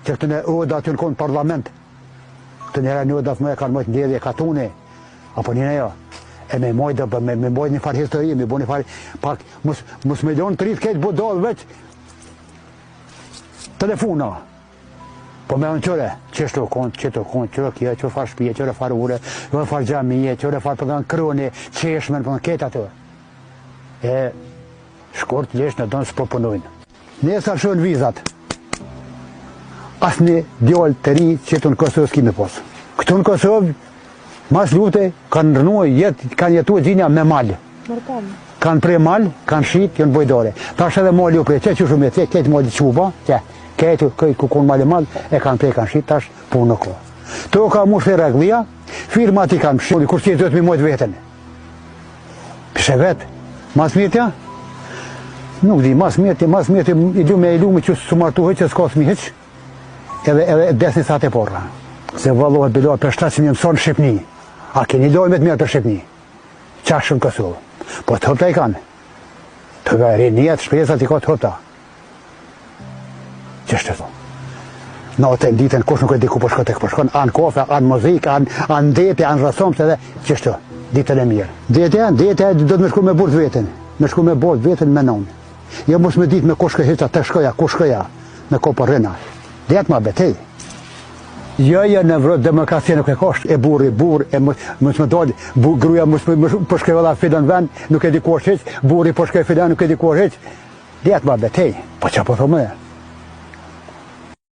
që këtë në oda të në konë parlament, këtë njëra një oda më e kanë mojtë ndjedhje katune, apo një jo, e me mojtë dhe me mojtë një farë histori, me bo një farë, pak, mus me donë të rritë këtë budolë veç, telefona, po me në qëre, qështu konë, qërë kjo, qërë farë shpije, qërë farë ure, qërë farë gjamije, qërë farë për në kroni, qeshmen, për në ketë ato. E shkort lesh në donë së proponojnë. Nesër shënë vizat, asë një djallë të ri që të në Kosovë s'ki me posë. Këtu në Kosovë, mas lufte, kanë rënuë jetë, kanë jetu e gjinja me malë. Kanë prej malë, kanë shqitë, jënë bojdore. Ta është edhe malë ju prej, që shumë e këtë malë quba, këtë ku konë malë malë, e kanë prej, kanë shqitë, ta është punë në kohë. To ka mu shte reglia, firmat i kanë shqitë, kur që të mi mojtë vetën. Pëshe vetë, mas mirëtja? Nuk di, mas mirëtja, i lu me që së martu heqë, që s'ka së mi heqë, edhe desni sa të porra. Se vallohet bilohet për 700 mëson Shqipni. A keni lojmet mirë për Shqipni? Qashën Kosovë. Po të hëpta i kanë. Të ka rinjet, shpresat i ka të hëpta. Qështë të thonë? Natën, ditën, kush nuk e di ku po shkon, anë kofe, anë muzikë, anë ndetje, anë rësoms edhe, qështë të, ditën e mirë. Djetja do të me shku me burë vetën, me shku me burë vetën me nonë. Jo mos me ditë me ku shkoj heqa, të shkoja, ku shkoja, me ko për rëna. Djetë ma betej. Jo, në vrët demokracia nuk e kosht, e burë, e mos me dojnë, gruja mos përshkoj vëlla filan vend, nuk e di ku është heq, burri përshkoj filan, nuk e di ku është heq. Djetë ma betej. Po që po thome?